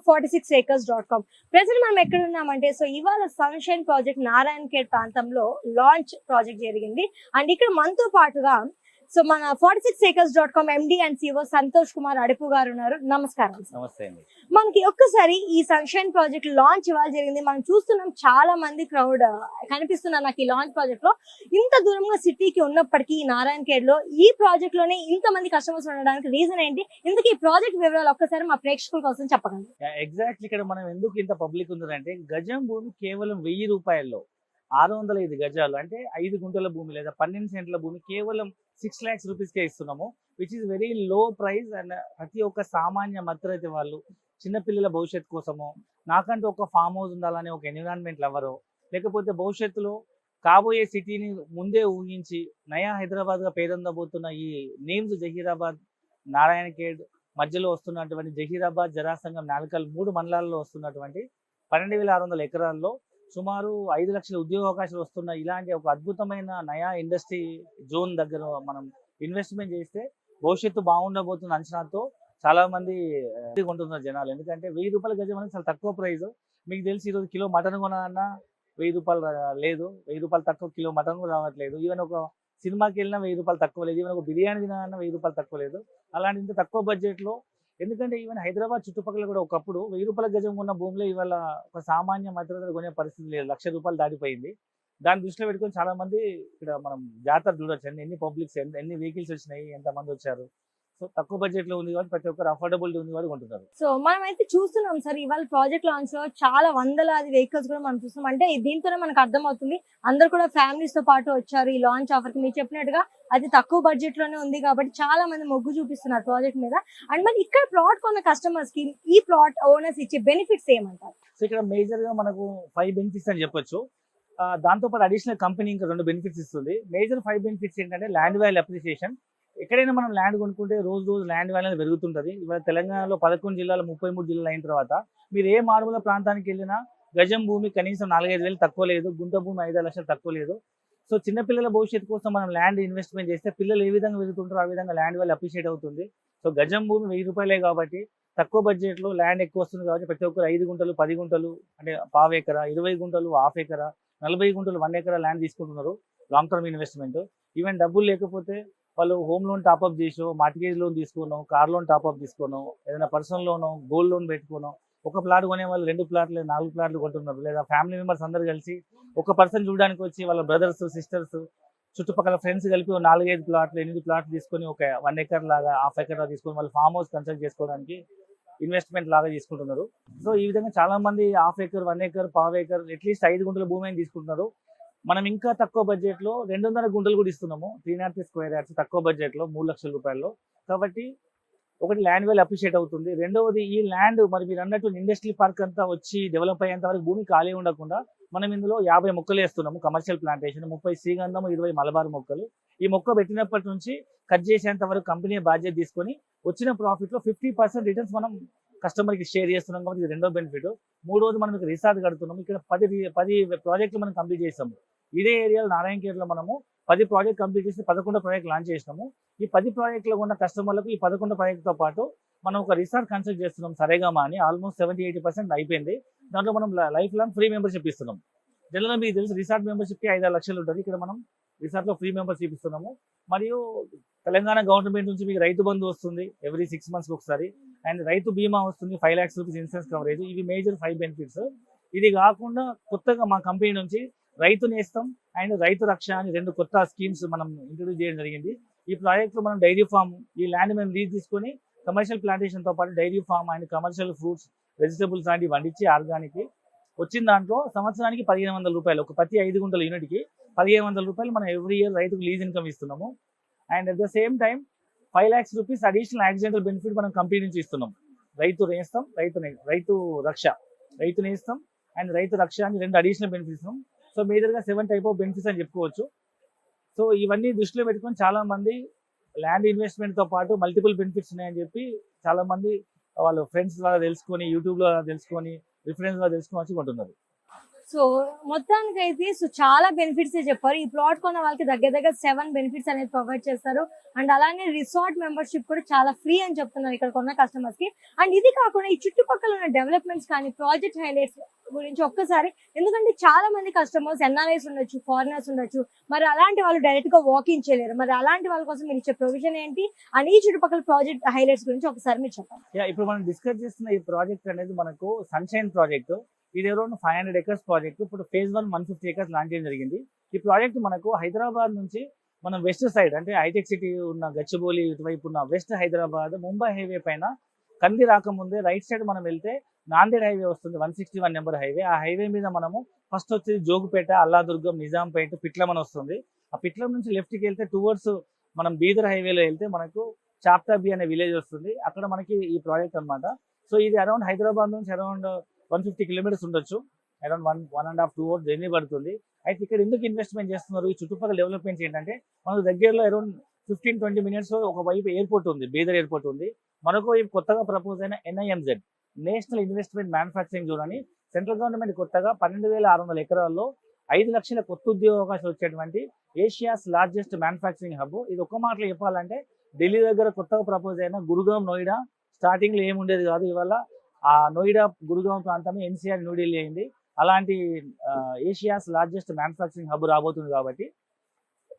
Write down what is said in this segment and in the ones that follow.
46acres.com. Present మనం ఎక్కడ ఉన్నామంటే సో ఇవాళ సన్షైన్ ప్రాజెక్ట్ నారాయణ ఖేడ్ ప్రాంతంలో లాంచ్ ప్రాజెక్ట్ జరిగింది. అండ్ ఇక్కడ మనతో పాటుగా సో మన 46acres.com MD and CEO Santosh Kumar Adupu గారు ఉన్నారు. నమస్కారం. నమస్తే అండి. మనకి ఒక్కసారి ఈ సన్షైన్ ప్రాజెక్ట్ లాంచ్ ఇవాళ జరిగింది. మనం చూస్తున్నాం చాలా మంది క్రౌడ్ కనిపిస్తున్నారు నాకు ఈ లాంచ్ ప్రాజెక్ట్ లో. ఇంత దూరంగా సిటీకి ఉన్నప్పటికీ నారాయణ ఖేడ్ లో ఈ ప్రాజెక్ట్ లోనే ఇంత మంది కస్టమర్స్ ఉండడానికి రీజన్ ఏంటి? ఇందుకు ఈ ప్రాజెక్ట్ వివరాలు ఒక్కసారి మా ప్రేక్షకుల కోసం చెప్పగలరు? ఎగ్జాక్ట్లీ ఇక్కడ మనం ఎందుకు ఇంత పబ్లిక్ ఉందంటే గజం భూమి కేవలం 1000 రూపాయల్లో 605 గజాలు అంటే 5 గుంటల భూమి లేదా 12 సెంట్ల భూమి కేవలం 6 lakhs రూపీస్కే ఇస్తున్నాము. Which is very low price. And ప్రతి ఒక్క సామాన్య మధ్యతరగతి వాళ్ళు చిన్నపిల్లల భవిష్యత్తు కోసమో, నాకంటూ ఒక ఫామ్ హౌస్ ఉండాలని ఒక ఎన్విరాన్మెంట్ లవరో, లేకపోతే భవిష్యత్తులో కాబోయే సిటీని ముందే ఊహించి నయా హైదరాబాద్గా పేరొందబోతున్న ఈ నేమ్స్ జహీరాబాద్, నారాయణ ఖేడ్ మధ్యలో వస్తున్నటువంటి జహీరాబాద్, జరాసంగం, నాల్కల్ 3 మండలాల్లో వస్తున్నటువంటి 12,600 ఎకరాల్లో సుమారు 5 లక్షల ఉద్యోగ అవకాశాలు వస్తున్న ఇలాంటి ఒక అద్భుతమైన నయా ఇండస్ట్రీ జోన్ దగ్గర మనం ఇన్వెస్ట్మెంట్ చేస్తే భవిష్యత్తు బాగుండబోతున్న అంచనాతో చాలా మంది కొంటున్నారు జనాలు. ఎందుకంటే 1000 రూపాయల గజం అనేది చాలా తక్కువ ప్రైస్. మీకు తెలిసి ఈరోజు కిలో మటన్ కొనాలన్నా 1000 రూపాయలు లేదు, 1000 రూపాయలు తక్కువ కిలో మటన్ కూడా రావట్లేదు. ఈవెన్ ఒక సినిమాకి వెళ్ళినా 1000 రూపాయలు తక్కువ లేదు, ఈవెన్ ఒక బిర్యానీ తినాలన్నా 1000 రూపాయలు తక్కువ లేదు. అలాంటి ఇంత తక్కువ బడ్జెట్లో, ఎందుకంటే ఈవెన్ హైదరాబాద్ చుట్టుపక్కల కూడా ఒకప్పుడు 1000 రూపాయల గజం ఉన్న భూమిలో ఇవాళ ఒక సామాన్య మధ్యతరగతి కొనే పరిస్థితి లేదు, 1,00,000 రూపాయలు దాటిపోయింది. దాన్ని దృష్టిలో పెట్టుకొని చాలా మంది ఇక్కడ మనం జాతర చూడొచ్చు, ఎన్ని పబ్లిక్స్, ఎన్ని వెహికల్స్ వచ్చినాయి, ఎంతమంది వచ్చారు. సో తక్కువ బడ్జెట్ లో ఉంది కాబట్టి ప్రతి ఒక్కరు అఫోర్డబిలిటీ ఉంది కాబట్టి కొంటున్నారు. సో మనం అయితే చూస్తున్నాం సార్ ఇవాళ ప్రాజెక్ట్ లాంచ్ లో చాలా వందలాది వెహికల్స్ కూడా మనం చూస్తున్నాం. అంటే దీంతోనే మనకు అర్థమవుతుంది అందరు కూడా ఫ్యామిలీస్ తో పాటు వచ్చారు ఈ లాంచ్ ఆఫర్ కి. మీరు చెప్పినట్టుగా అది తక్కువ బడ్జెట్ లోనే ఉంది కాబట్టి చాలా మంది మొగ్గు చూపిస్తున్నారు ప్రాజెక్ట్ మీద. అండ్ మరి ఇక్కడ ప్లాట్ కొన్న కస్టమర్స్ కి ఈ ప్లాట్ ఓనర్స్ ఇచ్చే బెనిఫిట్స్ ఏమంటారు? సో ఇక్కడ మేజర్ గా మనకు 5 బెనిఫిట్స్ అని చెప్పొచ్చు. దాంతో పాటు అడిషనల్ కంపెనీ ఇంకా 2 బెనిఫిట్స్ ఇస్తుంది. మేజర్ 5 బెనిఫిట్స్ ఏంటంటే ల్యాండ్ వాల్యూ అప్రిసియేషన్. ఎక్కడైనా మనం ల్యాండ్ కొనుక్కుంటే రోజు ల్యాండ్ వాల్యూ అనేది పెరుగుతుంటుంది. ఇవాళ తెలంగాణలో 11 జిల్లాలు 33 జిల్లాలు అయిన తర్వాత మీరు ఏ మారుమూల ప్రాంతానికి వెళ్ళినా గజం భూమి కనీసం 4-5 వేలు తక్కువ లేదు, గుంట భూమి 5 లక్షలు తక్కువ లేదు. సో చిన్నపిల్లల భవిష్యత్తు కోసం మనం ల్యాండ్ ఇన్వెస్ట్మెంట్ చేస్తే పిల్లలు ఏ విధంగా పెరుగుతుంటారో ఆ విధంగా ల్యాండ్ వాల్యూ అప్రిషియేట్ అవుతుంది. సో గజం భూమి 1000 రూపాయలే కాబట్టి తక్కువ బడ్జెట్లో ల్యాండ్ ఎక్కువ వస్తుంది కాబట్టి ప్రతి ఒక్కరు 5 గుంటలు, 10 గుంటలు అంటే పావు ఎకరా, 20 గుంటలు, హాఫ్ ఎకరా, 40 గుంటలు, 1 ఎకరా ల్యాండ్ తీసుకుంటున్నారు లాంగ్ టర్మ్ ఇన్వెస్ట్మెంట్. ఈవెన్ డబ్బులు లేకపోతే వాళ్ళు హోమ్ లోన్ టాప్అప్ చేసో, మార్టిగేజ్ లోన్ తీసుకున్నాం, కార్ లోన్ టాప్అప్ తీసుకున్నాం, ఏదైనా పర్సనల్ లోను, గోల్డ్ లోన్ పెట్టుకున్నాం. ఒక ప్లాట్ కొనే వాళ్ళు 2 ప్లాట్లు, 4 ప్లాట్లు కొంటున్నారు. లేదా ఫ్యామిలీ మెంబర్స్ అందరు కలిసి ఒక పర్సన్ చూడడానికి వచ్చి వాళ్ళ బ్రదర్స్, సిస్టర్స్, చుట్టుపక్కల ఫ్రెండ్స్ కలిపి 4-5 ప్లాట్లు, 8 ప్లాట్లు తీసుకొని ఒక 1 ఎకర్ లాగా, హాఫ్ ఎకర్ లాగా తీసుకొని వాళ్ళు ఫామ్ హౌస్ కన్స్ట్రక్ట్ చేసుకోవడానికి ఇన్వెస్ట్మెంట్ లాగా తీసుకుంటున్నారు. సో ఈ విధంగా చాలా మంది హాఫ్ ఎకర్, 1 ఎకర్, పావు ఎకర్, అట్లీస్ట్ 5 గుంటల భూమి అని తీసుకుంటున్నారు. మనం ఇంకా తక్కువ బడ్జెట్ లో 200 గుంటలు కూడా ఇస్తున్నాము, 303 స్క్వేర్ యార్డ్స్ తక్కువ బడ్జెట్ లో 3 లక్షల రూపాయల్లో. కాబట్టి ఒకటి ల్యాండ్ వాల్యూ అప్రిషియేట్ అవుతుంది. రెండవది ఈ ల్యాండ్ మరి మీరు అన్నట్టు ఇండస్ట్రియల్ పార్క్ అంతా వచ్చి డెవలప్ అయ్యేంత వరకు భూమి ఖాళీ ఉండకుండా మనం ఇందులో 50 మొక్కలు వేస్తున్నాము. కమర్షియల్ ప్లాంటేషన్, 30 శ్రీగంధము, 20 మలబార్ మొక్కలు. ఈ మొక్క పెట్టినప్పటి నుంచి కట్ చేసేంత వరకు కంపెనీ బాధ్యత తీసుకొని వచ్చిన ప్రాఫిట్ లో 50% రిటర్న్స్ మనం కస్టమర్ కి షేర్ చేస్తున్నాం కాబట్టి ఇది రెండో బెనిఫిట్. మూడోది మనం ఇక్కడ రిసార్ట్ కడుతున్నాం. ఇక్కడ 10 ప్రాజెక్టులు మనం కంప్లీట్ చేస్తాము. ఇదే ఏరియాలో నారాయణ ఖేడ్ లో మనము 10 ప్రాజెక్ట్ కంప్లీట్ చేసి 11 ప్రాజెక్ట్ లాంచ్ చేసినాము. ఈ 10 ప్రాజెక్టులో ఉన్న కస్టమర్లకు ఈ 11 ప్రాజెక్టుతో పాటు మనం ఒక రిసార్ట్ కన్స్ట్రక్ట్ చేస్తున్నాం సరేగామా అని. ఆల్మోస్ట్ 70-80% అయిపోయింది. దాంట్లో మనం లైఫ్ లాంగ్ ఫ్రీ మెంబర్షిప్ ఇస్తున్నాం. జనరల్గా మీకు తెలుసు రిసార్ట్ మెంబర్షిప్కి 5-6 లక్షలు ఉంటుంది. ఇక్కడ మనం రిసార్ట్లో ఫ్రీ మెంబర్షిప్ ఇస్తున్నాము. మరియు తెలంగాణ గవర్నమెంట్ నుంచి మీకు రైతు బంధు వస్తుంది ఎవ్రీ 6 months ఒకసారి. అండ్ రైతు బీమా వస్తుంది, 5 lakhs రూపీస్ ఇన్సూరెన్స్ కవరేజ్. ఇవి మేజర్ 5 బెనిఫిట్స్. ఇది కాకుండా కొత్తగా మా కంపెనీ నుంచి రైతు నేస్తం అండ్ రైతు రక్ష అని 2 కొత్త స్కీమ్స్ మనం ఇంట్రొడ్యూస్ చేయడం జరిగింది. ఈ ప్రాజెక్ట్లో మనం డైరీ ఫామ్, ఈ ల్యాండ్ మేము లీజ్ తీసుకొని కమర్షియల్ ప్లాంటేషన్తో పాటు dairy farm and commercial fruits, vegetables లాంటివి వండించి ఆర్గానిక్ వచ్చిన దాంట్లో సంవత్సరానికి 1,500 రూపాయలు, ఒక ప్రతి 5 గుంటల యూనిట్కి 1,500 రూపాయలు మనం ఎవ్రీ ఇయర్ రైతుకు లీజ్ ఇన్కమ్ ఇస్తున్నాము. And at the same time 5 lakhs rupees additional accidental benefit మనం కంపెనీ నుంచి ఇస్తున్నాం. రైతు నేస్తం, రైతు రక్ష, రైతు నేస్తం అండ్ రైతు రక్ష అని 2 అడిషనల్ బెనిఫిట్స్ ఇస్తున్నాం. సో మేజర్గా 7 type ఆఫ్ బెనిఫిట్స్ అని చెప్పుకోవచ్చు. సో ఇవన్నీ దృష్టిలో పెట్టుకొని చాలా మంది ల్యాండ్ ఇన్వెస్ట్మెంట్ తో పాటు మల్టిపుల్ బెనిఫిట్స్ ఉన్నాయని చెప్పి చాలా మంది వాళ్ళ ఫ్రెండ్స్ ద్వారా తెలుసుకొని, యూట్యూబ్ లో తెలుసుకొని, రిఫరెన్స్ ద్వారా తెలుసుకొని వచ్చి కొంటున్నారు. సో సో మొత్తానికైతే చాలా బెనిఫిట్స్ చెప్పారు. ఈ ప్లాట్ కొన్న వాళ్ళకి దగ్గర దగ్గర 7 బెనిఫిట్స్ అనేది ప్రొవైడ్ చేస్తారు. అండ్ అలానే రిసార్ట్ మెంబర్షిప్ కూడా చాలా ఫ్రీ అని చెప్తున్నారు ఇక్కడ కొన్న కస్టమర్స్ కి. అండ్ ఇది కాకుండా ఈ చుట్టుపక్కల ఉన్న డెవలప్మెంట్స్ కానీ ప్రాజెక్ట్ హైలైట్స్ గురించి ఒక్కసారి, ఎందుకంటే చాలా మంది కస్టమర్స్ ఎన్ఆర్ఐస్ ఉండొచ్చు, ఫారినర్స్ ఉండొచ్చు, మరి అలాంటి వాళ్ళు డైరెక్ట్ గా వాకింగ్ చేయలేరు. మరి అలాంటి వాళ్ళ కోసం మీరు ఇచ్చే ప్రొవిజన్ ఏంటి అండ్ ఈ చుట్టుపక్కల ప్రాజెక్ట్ హైలైట్స్ గురించి ఒకసారి మీరు చెప్పండి. ఇప్పుడు మనం డిస్కస్ చేస్తున్న ఈ ప్రాజెక్ట్ అనేది మనకు సన్షైన్ ప్రాజెక్ట్. ఇది అరౌండ్ 500 acres ప్రాజెక్ట్. ఇప్పుడు ఫేజ్ 1 150 acres లాంచ్ చేయడం జరిగింది. ఈ ప్రాజెక్ట్ మనకు హైదరాబాద్ నుంచి మనం వెస్ట్ సైడ్ అంటే హైటెక్ సిటీ ఉన్న గచ్చిబౌలి ఇటువైపు ఉన్న వెస్ట్ హైదరాబాద్ ముంబై హైవే పైన కంది రాకముందే రైట్ సైడ్ మనం వెళ్తే నాందేడ్ హైవే వస్తుంది, 161 నెంబర్ హైవే. ఆ హైవే మీద మనము ఫస్ట్ వచ్చేది జోగుపేట, అల్లాదుర్గం, నిజాంపేట, పిట్లం వస్తుంది. ఆ పిట్లం నుంచి లెఫ్ట్కి వెళ్తే టువర్డ్స్ మనం బీదర్ హైవేలో వెళ్తే మనకు చాప్తాబి అనే విలేజ్ వస్తుంది. అక్కడ మనకి ఈ ప్రాజెక్ట్ అన్నమాట. సో ఇది అరౌండ్ హైదరాబాద్ నుంచి అరౌండ్ 150 kilometers ఉండొచ్చు. అరౌండ్ 1.5-2 hours జర్నీ పడుతుంది. అయితే ఇక్కడ ఎందుకు ఇన్వెస్ట్మెంట్ చేస్తున్నారు? ఈ చుట్టుపక్కల డెవలప్మెంట్స్ ఏంటంటే మనకు దగ్గరలో అరౌండ్ 15-20 minutes ఒకవైపు ఎయిర్పోర్ట్ ఉంది, బీదర్ ఎయిర్పోర్ట్ ఉంది. మరొక వైపు కొత్తగా ప్రపోజ్ అయిన NIMZ national investment manufacturing zone అని సెంట్రల్ గవర్నమెంట్ కొత్తగా 12,600 ఎకరాల్లో 5 లక్షల కొత్త ఉద్యోగ అవకాశాలు వచ్చేటువంటి ఏషియాస్ లార్జెస్ట్ మ్యానుఫ్యాక్చరింగ్ హబ్. ఇది ఒక్క మాటలో చెప్పాలంటే ఢిల్లీ దగ్గర కొత్తగా ప్రపోజ్ అయిన గురుగాం, నోయిడా స్టార్టింగ్ లో ఏముండేది కాదు. ఇవాళ ఆ నోయిడా, గురుగాం ప్రాంతమే NCR న్యూఢిల్లీ అయింది. అలాంటి ఏషియాస్ లార్జెస్ట్ మ్యానుఫ్యాక్చరింగ్ హబ్ రాబోతుంది. కాబట్టి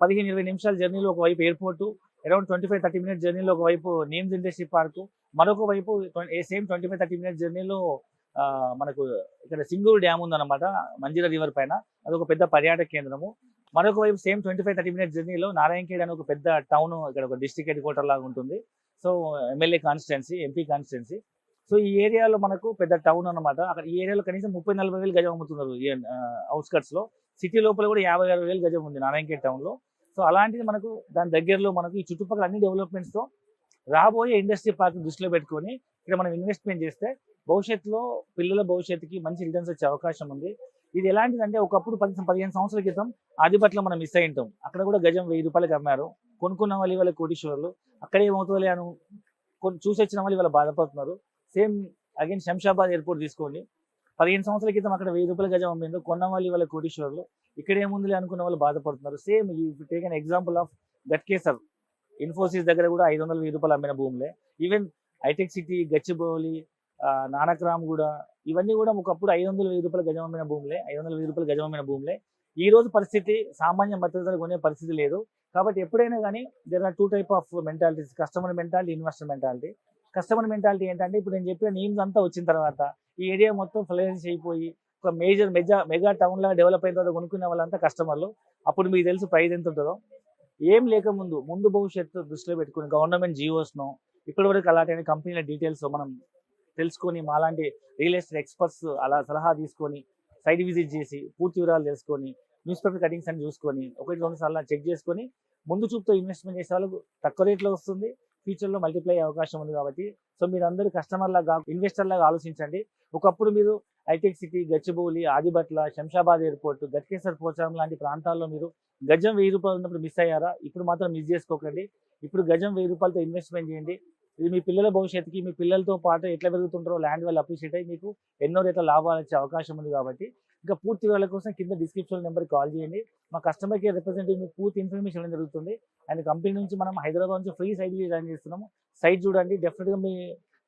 15-20 నిమిషాల జర్నీలో ఒకవైపు ఎయిర్పోర్టు, అరౌండ్ 25-30 minutes జర్నీలో ఒకవైపు నేమ్స్ ఇండస్ట్రీ పార్కు, మరొక వైపు సేమ్ 25-30 minutes జర్నీలో మనకు ఇక్కడ సింగూరు డ్యామ్ ఉందన్నమాట మంజీరా రివర్ పైన. అదొక పెద్ద పర్యాటక కేంద్రము. మరొక వైపు సేమ్ 25-30 minutes జర్నీలో నారాయణఖేడ్ అని ఒక పెద్ద టౌన్, ఇక్కడ ఒక డిస్ట్రిక్ట్ హెడ్ క్వార్టర్ లాగా ఉంటుంది. So MLA constituency, MP constituency. So ఈ ఏరియాలో మనకు పెద్ద టౌన్ అన్నమాట. అక్కడ ఈ ఏరియాలో కనీసం 30-40 వేలు గజం అమ్ముతున్నారు. అవుట్స్కట్స్ లో, సిటీ లోపల కూడా 50-60 వేలు గజం ఉంది నారాయణఖేడ్ టౌన్ లో. సో అలాంటిది మనకు దాని దగ్గరలో మనకు ఈ చుట్టుపక్కల అన్ని డెవలప్మెంట్స్ తో రాబోయే ఇండస్ట్రీ పార్క్ దృష్టిలో పెట్టుకొని ఇక్కడ మనం ఇన్వెస్ట్మెంట్ చేస్తే భవిష్యత్తులో పిల్లల భవిష్యత్తుకి మంచి రిటర్న్స్ వచ్చే అవకాశం ఉంది. ఇది ఎలాంటిదంటే ఒకప్పుడు 15 సంవత్సరాల క్రితం ఆదిబట్ల మనం మిస్ అయి ఉంటాం. అక్కడ కూడా గజం 1000 రూపాయలకి అమ్మారు. కొనుక్కున్న వాళ్ళు ఇవాళ కోటీశ్వర్లు. అక్కడే ఏమవుతుందిలే అని చూసి వచ్చిన వాళ్ళు ఇవాళ బాధపడుతున్నారు. సేమ్ అగైన్ శంషాబాద్ ఎయిర్పోర్ట్ తీసుకోండి. 15 సంవత్సరాల క్రితం అక్కడ 1000 రూపాయల గజం అమ్మిందో, కొన్న వాళ్ళు ఇవాళ కోటీశ్వర్లు. ఇక్కడ ఏముందిలే అనుకున్న వాళ్ళు బాధపడుతున్నారు. Same take an example of Ghatkesar, Infosys దగ్గర కూడా 500-1000 రూపాయలు అమ్మిన భూములే. ఈవెన్ హైటెక్ సిటీ, గచ్చిబౌలి, నానక్రామ్ కూడా, ఇవన్నీ కూడా ఒకప్పుడు 500-1000 రూపాయల గజం అమ్మిన భూములే, 500-1000 రూపాయల గజం అమ్మిన భూములే. ఈ రోజు పరిస్థితి సామాన్య మధ్యతరగతి కొనే పరిస్థితి లేదు. కాబట్టి ఎప్పుడైనా కానీ there are 2 types of mentalities, customer mentality, investor mentality. Customer mentality ఏంటంటే ఇప్పుడు నేను చెప్పిన నేమ్స్ అంతా వచ్చిన తర్వాత ఈ ఏరియా మొత్తం ఫ్లరెన్స్ అయిపోయి ఒక మెగా టౌన్ లాగా డెవలప్ అయిన తర్వాత కొనుక్కునే వాళ్ళంతా కస్టమర్లు. అప్పుడు మీకు తెలుసు ప్రైస్ ఎంత ఉంటుందో. ఏం లేకముందు ముందు భవిష్యత్తు దృష్టిలో పెట్టుకుని గవర్నమెంట్ జియోస్ను ఇప్పటి వరకు అలాంటి కంపెనీల డీటెయిల్స్ మనం తెలుసుకొని, మాలాంటి రియల్ ఎస్టేట్ ఎక్స్పర్ట్స్ అలా సలహా తీసుకొని సైట్ విజిట్ చేసి పూర్తి వివరాలు తెలుసుకొని న్యూస్ పేపర్ కటింగ్స్ అని చూసుకొని 1-2 సార్లు చెక్ చేసుకొని ముందు చూపుతో ఇన్వెస్ట్మెంట్ చేసే వాళ్ళకు తక్కువ రేట్లో వస్తుంది, ఫ్యూచర్లో మల్టిప్లై అయ్యే అవకాశం ఉంది. కాబట్టి సో మీరు అందరూ కస్టమర్ లాగా, ఇన్వెస్టర్ లాగా ఆలోచించండి. ఒకప్పుడు మీరు హైటెక్ సిటీ, గచ్చిబౌలి, ఆదిబట్ల, శంషాబాద్ ఎయిర్పోర్ట్, గట్కేసర్, పోచారం లాంటి ప్రాంతాల్లో మీరు గజం 1000 రూపాయలు ఉన్నప్పుడు మిస్ అయ్యారా? ఇప్పుడు మాత్రం మిస్ చేసుకోకండి. ఇప్పుడు గజం 1000 రూపాయలతో ఇన్వెస్ట్మెంట్ చేయండి. ఇది మీ పిల్లల భవిష్యత్తుకి, మీ పిల్లలతో పాటు ఎట్లా పెరుగుతుంటారో ల్యాండ్ వాళ్ళు అప్రిషియేట్ అయ్యి మీకు ఎన్నో రేట్ల లాభాలు వచ్చే అవకాశం ఉంది. కాబట్టి ఇంకా పూర్తి వివరాల కోసం కింద డిస్క్రిప్షన్ నెంబర్కి కాల్ చేయండి. మా కస్టమర్ కేర్ రిప్రజెంటేటివ్ మీకు పూర్తి ఇన్ఫర్మేషన్ ఇవ్వడం జరుగుతుంది. అండ్ కంపెనీ నుంచి మనం హైదరాబాద్ నుంచి ఫ్రీ సైట్ డిజైన్ చేస్తున్నాము. సైట్ చూడండి. డెఫినెట్గా మీ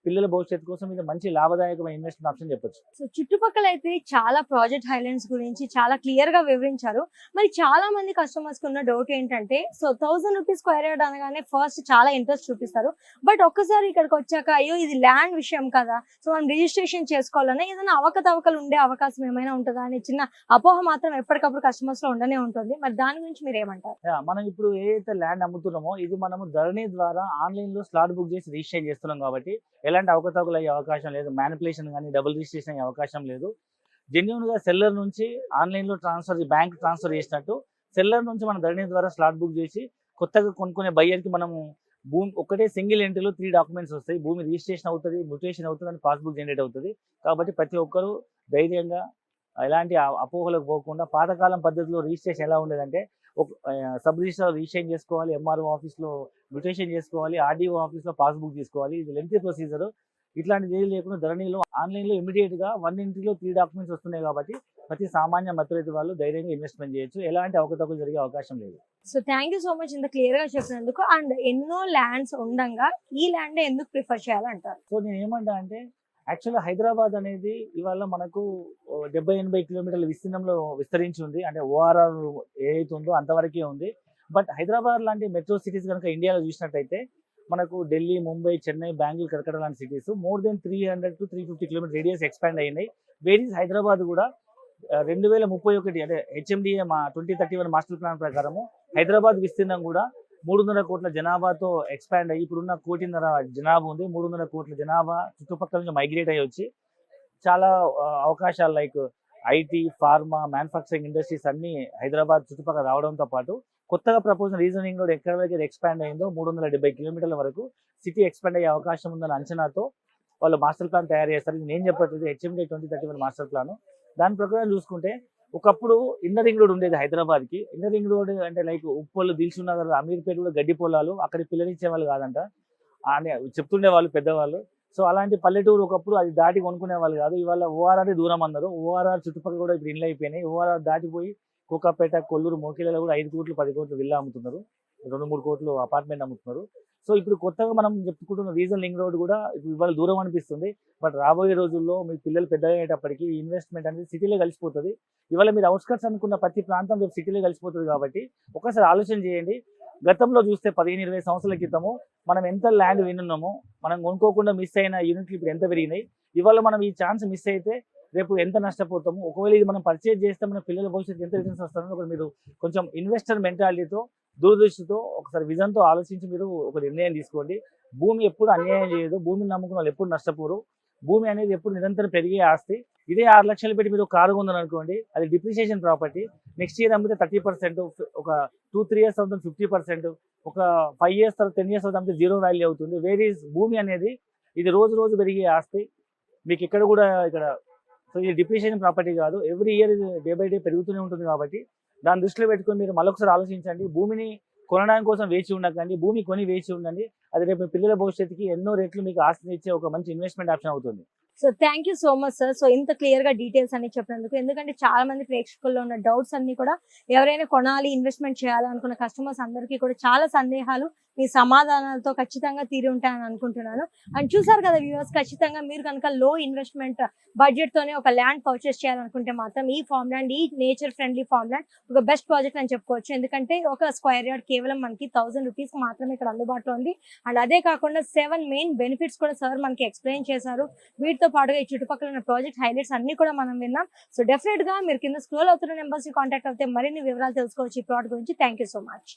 పిల్లల భవిష్యత్తు కోసం ఇది మంచి లాభదాయకమైన ఇన్వెస్ట్మెంట్ ఆప్షన్ చెప్పొచ్చు. సో చుట్టుపక్కల అయితే చాలా ప్రాజెక్ట్ హైలైట్స్ గురించి చాలా క్లియర్ గా వివరించారు. మరి చాలా మంది కస్టమర్స్ కి ఉన్న డౌట్ ఏంటంటే, సో 1000 రూపీస్ స్క్వేర్ యార్డ్ అనగానే ఫస్ట్ చాలా ఇంట్రెస్ట్ చూపిస్తారు. బట్ ఒక్కసారి ఇక్కడికి వచ్చాక అయ్యో ఇది ల్యాండ్ విషయం కదా, సో మనం రిజిస్ట్రేషన్ చేసుకోవాలన్నా ఏదైనా అవకతవకలు ఉండే అవకాశం ఏమైనా ఉంటుందా అనే చిన్న అపోహ మాత్రం ఎప్పటికప్పుడు కస్టమర్స్ లో ఉండనే ఉంటుంది. మరి దాని గురించి మీరు ఏమంటారు? మనం ఇప్పుడు ఏదైతే ల్యాండ్ అమ్ముతున్నామో ఇది మనము ధరణి ద్వారా ఆన్లైన్ లో స్లాట్ బుక్ చేసి రిజిస్టర్ చేస్తున్నాం. కాబట్టి ఎలాంటి అవకతవకలు అయ్యే అవకాశం లేదు, మ్యానిపులేషన్ కానీ డబుల్ రిజిస్ట్రేషన్ అయ్యే అవకాశం లేదు. జెన్యున్ గా సెల్లర్ నుంచి ఆన్లైన్ లో ట్రాన్స్ఫర్, బ్యాంక్ ట్రాన్స్ఫర్ చేసినట్టు సెల్లర్ నుంచి మన ధరణి ద్వారా స్లాట్ బుక్ చేసి కొత్తగా కొనుక్కునే బయ్యర్ కి మనము భూమి ఒకటే సింగిల్ ఎంట్రీలో 3 డాక్యుమెంట్స్ వస్తాయి. భూమి రిజిస్ట్రేషన్ అవుతుంది, మ్యూటేషన్ అవుతుంది, అని పాస్బుక్ జనరేట్ అవుతుంది. కాబట్టి ప్రతి ఒక్కరూ ధైర్యంగా ఎలాంటి అపోహలకు పోకుండా పాతకాలం పద్ధతిలో రిజిస్ట్రేషన్ ఎలా ఉండేదంటే సబ్ రిజిస్టర్ రిజిస్ట్రేషన్ చేసుకోవాలి, ఎంఆర్ఓ ఆఫీస్లో మ్యూటేషన్ చేసుకోవాలి, ఆర్డీఓ ఆఫీస్లో పాస్బుక్ తీసుకోవాలి. ఇది లెంతీ ప్రొసీజర్. ఇట్లాంటిది ఏది లేకుండా ధరణిలో ఆన్లైన్లో ఇమీడియట్గా 1 ఎంట్రీలో 3 డాక్యుమెంట్స్ వస్తున్నాయి. కాబట్టి ప్రతి సామాన్య మధ్యతరగతి వాళ్ళు ధైర్యంగా ఇన్వెస్ట్మెంట్ చేయొచ్చు. ఎలాంటి అవకతవకలు జరిగే అవకాశం లేదు. So thank you so much ఇంత క్లియర్ గా చెప్పినందుకు. అండ్ ఎన్నో ల్యాండ్స్ ఉండంగా ఈ ల్యాండ్ ఎందుకు ప్రిఫర్ చేయాలంటారు? సో నేను ఏమంటా అంటే యాక్చువల్గా హైదరాబాద్ అనేది ఇవాళ మనకు 70-80 కిలోమీటర్ల విస్తీర్ణంలో విస్తరించి ఉంది. అంటే ఓఆర్ఆర్ ఏదైతే ఉందో అంతవరకే ఉంది. బట్ హైదరాబాద్ లాంటి మెట్రో సిటీస్ కనుక ఇండియాలో చూసినట్టయితే మనకు ఢిల్లీ, ముంబై, చెన్నై, బెంగళూరు, కలకత్తా లాంటి cities more than 300 to 350 kilometre radius expand అయినాయి. వేరీస్ హైదరాబాద్ కూడా 2031 అంటే హెచ్ఎండిఏ 2031 మాస్టర్ ప్లాన్ ప్రకారము హైదరాబాద్ విస్తీర్ణం కూడా 300 కోట్ల జనాభాతో ఎక్స్పాండ్ అయ్యి ఇప్పుడున్న 1.5 కోటి జనాభా ఉంది. 300 కోట్ల జనాభా చుట్టుపక్కల నుంచి మైగ్రేట్ అయ్యి వచ్చి చాలా అవకాశాలు like IT, pharma, manufacturing industries అన్ని హైదరాబాద్ చుట్టుపక్కల రావడంతో పాటు కొత్తగా ప్రపోజల్ రీజనింగ్ రోడ్ ఎక్కడ వరకు ఎక్స్పాండ్ అయిందో 370 కిలోమీటర్ల వరకు సిటీ ఎక్స్పాండ్ అయ్యే అవకాశం ఉందన్న అంచనాతో వాళ్ళు మాస్టర్ ప్లాన్ తయారు చేస్తారు. ఇది నేను చెప్పట్లేదు, హెచ్ఎండి 2031 మాస్టర్ ప్లాన్. దాని ప్రకారం చూసుకుంటే ఒకప్పుడు ఇన్నర్ రింగ్ రోడ్ ఉండేది హైదరాబాద్కి. ఇన్నర్ రింగ్ రోడ్ అంటే లైక్ ఉప్పల్, దిల్సుఖ్ నగర్, అమీర్పేట కూడా గడ్డి పొలాలు, అక్కడి పిల్లనిచ్చే వాళ్ళు కాదంట అని చెప్తుండే వాళ్ళు పెద్దవాళ్ళు. సో అలాంటి పల్లెటూరు ఒకప్పుడు అది దాటి కొనుక్కునే వాళ్ళు కాదు. ఇవాళ ఓఆర్ఆర్ దూరం అన్నారు. ఓఆర్ఆర్ చుట్టుపక్కల కూడా ఇప్పుడు ఇండ్లు అయిపోయినాయి. ఓఆర్ఆర్ దాటిపోయి కోకాపేట, కొల్లూరు, మోకిలలో కూడా 5 కోట్లు 10 కోట్లు విల్లా అమ్ముతున్నారు, 2-3 కోట్లు అపార్ట్మెంట్ అమ్ముతున్నారు. సో ఇప్పుడు కొత్తగా మనం చెప్పుకుంటున్న రీజన్ లింక్ రోడ్ కూడా ఇప్పుడు ఇవాళ దూరం అనిపిస్తుంది. బట్ రాబోయే రోజుల్లో మీ పిల్లలు పెద్దగా అయ్యేటప్పటికి ఇన్వెస్ట్మెంట్ అనేది సిటీలో కలిసిపోతుంది. ఇవాళ మీరు అవుట్స్కట్స్ అనుకున్న ప్రతి ప్రాంతం రేపు సిటీలో కలిసిపోతుంది. కాబట్టి ఒకసారి ఆలోచన చేయండి. గతంలో చూస్తే 15-20 సంవత్సరాల క్రితము మనం ఎంత ల్యాండ్ వినున్నామో, మనం కొనుక్కోకుండా మిస్ అయిన యూనిట్లు ఇప్పుడు ఎంత పెరిగినాయి. ఇవాళ మనం ఈ ఛాన్స్ మిస్ అయితే రేపు ఎంత నష్టపోతాము. ఒకవేళ ఇది మనం పర్చేజ్ చేస్తే మన పిల్లల భవిష్యత్తు ఎంత రిటర్న్స్ వస్తుందో ఒకటి మీరు కొంచెం ఇన్వెస్టర్ మెంటాలిటీతో, దూరదృష్టితో, ఒకసారి విజన్తో ఆలోచించి మీరు ఒక నిర్ణయం తీసుకోండి. భూమి ఎప్పుడు అన్యాయం చేయదు. భూమిని నమ్ముకున్న వాళ్ళు ఎప్పుడు నష్టపోరు. భూమి అనేది ఎప్పుడు నిరంతరం పెరిగే ఆస్తి. ఇదే 6 లక్షలు పెట్టి మీరు కారు కొందని అనుకోండి, అది డిప్రిసియేషన్ ప్రాపర్టీ. నెక్స్ట్ ఇయర్ అమ్మితే 30%, ఒక 2-3 years అవుతుంది 50%, ఒక 5 years తర్వాత 10 years అవుతుంది అమ్మితే 0 వాల్యూ అవుతుంది. వేరీస్ భూమి అనేది ఇది రోజు రోజు పెరిగే ఆస్తి. మీకు ఇక్కడ కూడా ఇక్కడ సో ఇది డిప్రిసియేషన్ ప్రాపర్టీ కాదు. ఎవ్రీ ఇయర్ ఇది డే బై డే పెరుగుతూనే ఉంటుంది. కాబట్టి దాన్ని దృష్టిలో పెట్టుకొని మీరు మళ్ళొకసారి ఆలోచించండి. భూమిని కొనడానికి కోసం వేచి ఉండకండి, భూమి కొని వేచి ఉండండి. అది రేపు మీ పిల్లల భవిష్యత్తుకి ఎన్నో రెట్లు మీకు ఆస్తిని ఇచ్చే ఒక మంచి ఇన్వెస్ట్మెంట్ ఆప్షన్ అవుతుంది. So thank you so much sir. So ఇంత క్లియర్ గా డీటెయిల్స్ అన్ని చెప్పినందుకు. ఎందుకంటే చాలా మంది ప్రేక్షకుల్లో ఉన్న డౌట్స్ అన్ని కూడా ఎవరైనా కొనాలి, ఇన్వెస్ట్మెంట్ చేయాలనుకున్న కస్టమర్స్ అందరికీ కూడా చాలా సందేహాలు మీ సమాధానాలతో ఖచ్చితంగా తీరి ఉంటాయని అనుకుంటున్నాను. అండ్ చూసారు కదా వ్యూవర్స్, ఖచ్చితంగా మీరు కనుక లో ఇన్వెస్ట్మెంట్ బడ్జెట్ తోనే ఒక ల్యాండ్ పర్చేస్ చేయాలనుకుంటే మాత్రం ఈ ఫార్మ్ ల్యాండ్, ఈ నేచర్ ఫ్రెండ్లీ ఫార్మ్ ల్యాండ్ ఒక బెస్ట్ ప్రాజెక్ట్ అని చెప్పుకోవచ్చు. ఎందుకంటే ఒక స్క్వేర్ యార్డ్ కేవలం మనకి 1000 రూపీస్ మాత్రమే ఇక్కడ అందుబాటులో ఉంది. అండ్ అదే కాకుండా 7 మెయిన్ బెనిఫిట్స్ కూడా సార్ మనకి ఎక్స్ప్లెయిన్ చేశారు. వీటితో పాటుగా ఈ చుట్టుపక్కల ఉన్న ప్రాజెక్ట్ హైలైట్స్ అన్ని కూడా మనం విన్నాం. సో డెఫినెట్ గా మీరు కింద స్క్రోల్ అవుతున్న నెంబర్స్ ని కాంటాక్ట్ అవుతే మరిన్ని వివరాలు తెలుసుకోవచ్చు ఈ ప్లాట్ గురించి. Thank you so much.